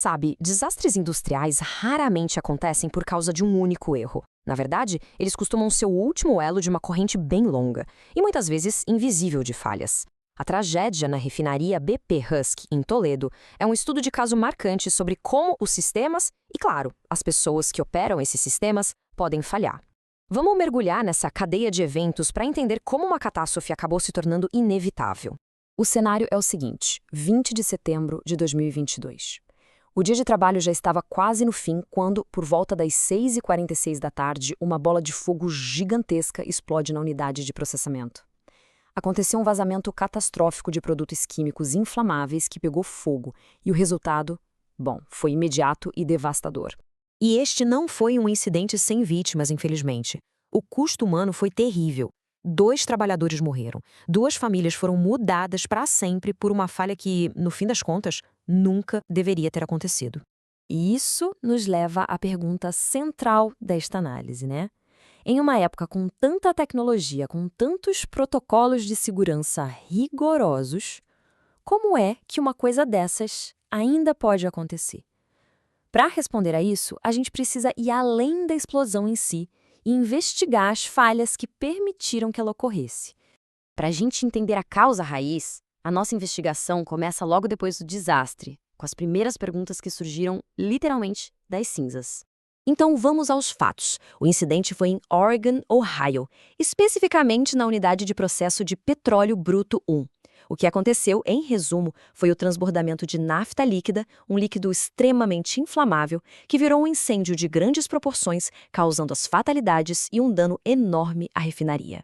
Sabe, desastres industriais raramente acontecem por causa de um único erro. Na verdade, eles costumam ser o último elo de uma corrente bem longa e muitas vezes invisível de falhas. A tragédia na refinaria BP Husky, em Toledo, é um estudo de caso marcante sobre como os sistemas e, claro, as pessoas que operam esses sistemas podem falhar. Vamos mergulhar nessa cadeia de eventos para entender como uma catástrofe acabou se tornando inevitável. O cenário é o seguinte: 20 de setembro de 2022. O dia de trabalho já estava quase no fim quando, por volta das 6h46 da tarde, uma bola de fogo gigantesca explode na unidade de processamento. Aconteceu um vazamento catastrófico de produtos químicos inflamáveis que pegou fogo, e o resultado, bom, foi imediato e devastador. E este não foi um incidente sem vítimas, infelizmente. O custo humano foi terrível. 2 trabalhadores morreram. 2 famílias foram mudadas para sempre por uma falha que, no fim das contas, nunca deveria ter acontecido. E isso nos leva à pergunta central desta análise, né? Em uma época com tanta tecnologia, com tantos protocolos de segurança rigorosos, como é que uma coisa dessas ainda pode acontecer? Para responder a isso, a gente precisa ir além da explosão em si e investigar as falhas que permitiram que ela ocorresse. Para a gente entender a causa raiz, a nossa investigação começa logo depois do desastre, com as primeiras perguntas que surgiram literalmente das cinzas. Então vamos aos fatos. O incidente foi em Oregon, Ohio, especificamente na unidade de processo de petróleo bruto 1. O que aconteceu, em resumo, foi o transbordamento de nafta líquida, um líquido extremamente inflamável, que virou um incêndio de grandes proporções, causando as fatalidades e um dano enorme à refinaria.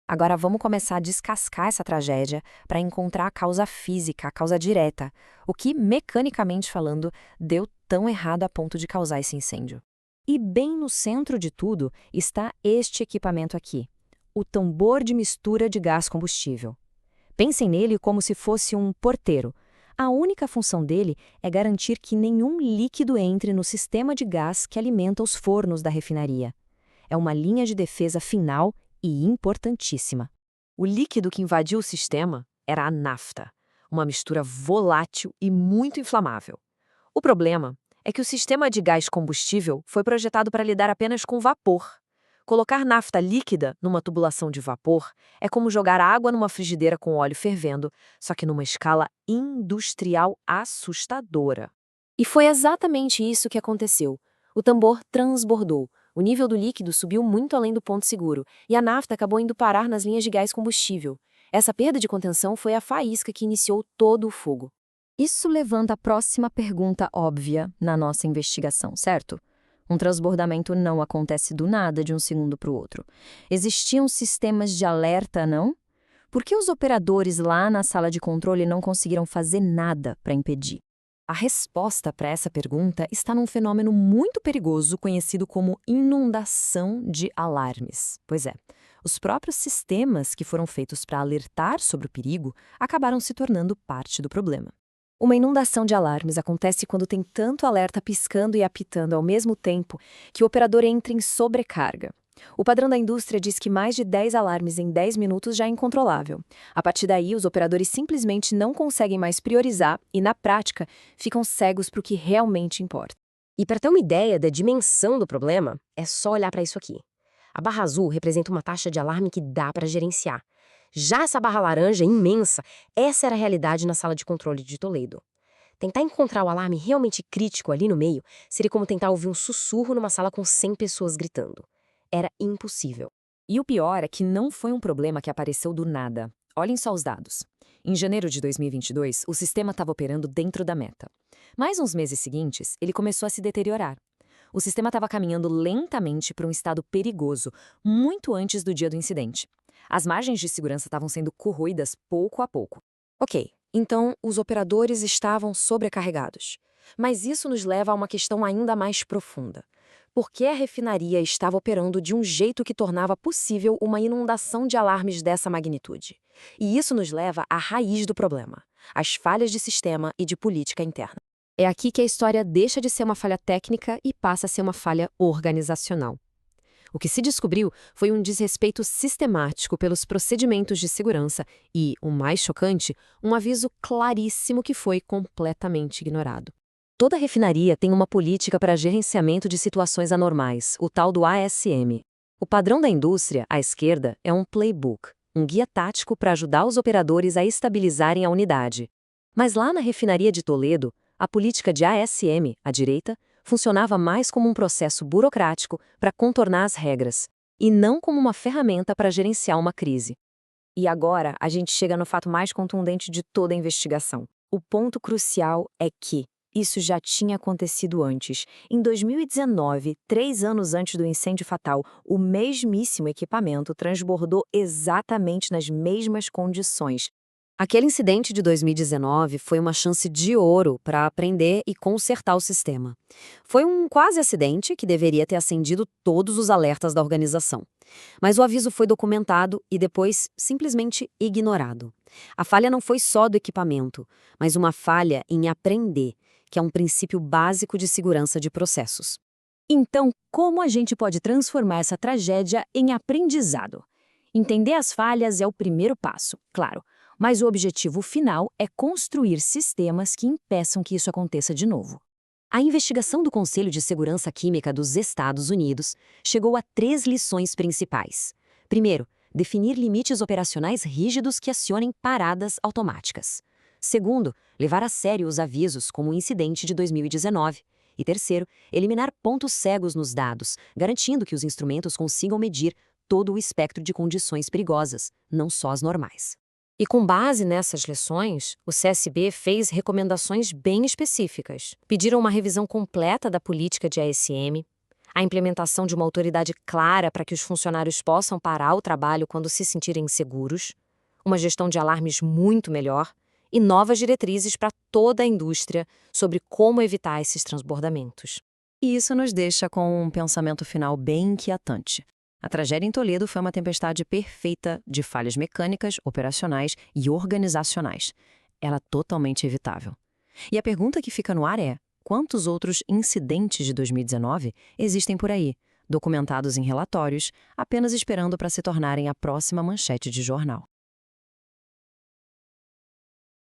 Agora vamos começar a descascar essa tragédia para encontrar a causa física, a causa direta, o que, mecanicamente falando, deu tão errado a ponto de causar esse incêndio. E bem no centro de tudo está este equipamento aqui, o tambor de mistura de gás combustível. Pensem nele como se fosse um porteiro. A única função dele é garantir que nenhum líquido entre no sistema de gás que alimenta os fornos da refinaria. É uma linha de defesa final e importantíssima. O líquido que invadiu o sistema era a nafta, uma mistura volátil e muito inflamável. O problema é que o sistema de gás combustível foi projetado para lidar apenas com vapor. Colocar nafta líquida numa tubulação de vapor é como jogar água numa frigideira com óleo fervendo, só que numa escala industrial assustadora. E foi exatamente isso que aconteceu. O tambor transbordou, o nível do líquido subiu muito além do ponto seguro, e a nafta acabou indo parar nas linhas de gás combustível. Essa perda de contenção foi a faísca que iniciou todo o fogo. Isso levanta a próxima pergunta óbvia na nossa investigação, certo? Um transbordamento não acontece do nada de um segundo para o outro. Existiam sistemas de alerta, não? Por que os operadores lá na sala de controle não conseguiram fazer nada para impedir? A resposta para essa pergunta está num fenômeno muito perigoso conhecido como inundação de alarmes. Pois é, os próprios sistemas que foram feitos para alertar sobre o perigo acabaram se tornando parte do problema. Uma inundação de alarmes acontece quando tem tanto alerta piscando e apitando ao mesmo tempo que o operador entra em sobrecarga. O padrão da indústria diz que mais de 10 alarmes em 10 minutos já é incontrolável. A partir daí, os operadores simplesmente não conseguem mais priorizar e, na prática, ficam cegos para o que realmente importa. E para ter uma ideia da dimensão do problema, é só olhar para isso aqui. A barra azul representa uma taxa de alarme que dá para gerenciar. Já essa barra laranja imensa, essa era a realidade na sala de controle de Toledo. Tentar encontrar o alarme realmente crítico ali no meio seria como tentar ouvir um sussurro numa sala com 100 pessoas gritando. Era impossível. E o pior é que não foi um problema que apareceu do nada. Olhem só os dados. Em janeiro de 2022, o sistema estava operando dentro da meta. Mas nos meses seguintes, ele começou a se deteriorar. O sistema estava caminhando lentamente para um estado perigoso, muito antes do dia do incidente. As margens de segurança estavam sendo corroídas pouco a pouco. Ok, então os operadores estavam sobrecarregados. Mas isso nos leva a uma questão ainda mais profunda. Por que a refinaria estava operando de um jeito que tornava possível uma inundação de alarmes dessa magnitude? E isso nos leva à raiz do problema, as falhas de sistema e de política interna. É aqui que a história deixa de ser uma falha técnica e passa a ser uma falha organizacional. O que se descobriu foi um desrespeito sistemático pelos procedimentos de segurança e, o mais chocante, um aviso claríssimo que foi completamente ignorado. Toda refinaria tem uma política para gerenciamento de situações anormais, o tal do ASM. O padrão da indústria, à esquerda, é um playbook, um guia tático para ajudar os operadores a estabilizarem a unidade. Mas lá na refinaria de Toledo, a política de ASM, à direita, funcionava mais como um processo burocrático para contornar as regras, e não como uma ferramenta para gerenciar uma crise. E agora a gente chega no fato mais contundente de toda a investigação. O ponto crucial é que isso já tinha acontecido antes. Em 2019, 3 anos antes do incêndio fatal, o mesmíssimo equipamento transbordou exatamente nas mesmas condições. Aquele incidente de 2019 foi uma chance de ouro para aprender e consertar o sistema. Foi um quase acidente que deveria ter acendido todos os alertas da organização. Mas o aviso foi documentado e depois simplesmente ignorado. A falha não foi só do equipamento, mas uma falha em aprender, que é um princípio básico de segurança de processos. Então, como a gente pode transformar essa tragédia em aprendizado? Entender as falhas é o primeiro passo, claro. Mas o objetivo final é construir sistemas que impeçam que isso aconteça de novo. A investigação do Conselho de Segurança Química dos Estados Unidos chegou a 3 lições principais. Primeiro, definir limites operacionais rígidos que acionem paradas automáticas. Segundo, levar a sério os avisos, como o incidente de 2019. E terceiro, eliminar pontos cegos nos dados, garantindo que os instrumentos consigam medir todo o espectro de condições perigosas, não só as normais. E com base nessas lições, o CSB fez recomendações bem específicas. Pediram uma revisão completa da política de ASM, a implementação de uma autoridade clara para que os funcionários possam parar o trabalho quando se sentirem inseguros, uma gestão de alarmes muito melhor e novas diretrizes para toda a indústria sobre como evitar esses transbordamentos. E isso nos deixa com um pensamento final bem inquietante. A tragédia em Toledo foi uma tempestade perfeita de falhas mecânicas, operacionais e organizacionais. Ela é totalmente evitável. E a pergunta que fica no ar é: quantos outros incidentes de 2019 existem por aí, documentados em relatórios, apenas esperando para se tornarem a próxima manchete de jornal?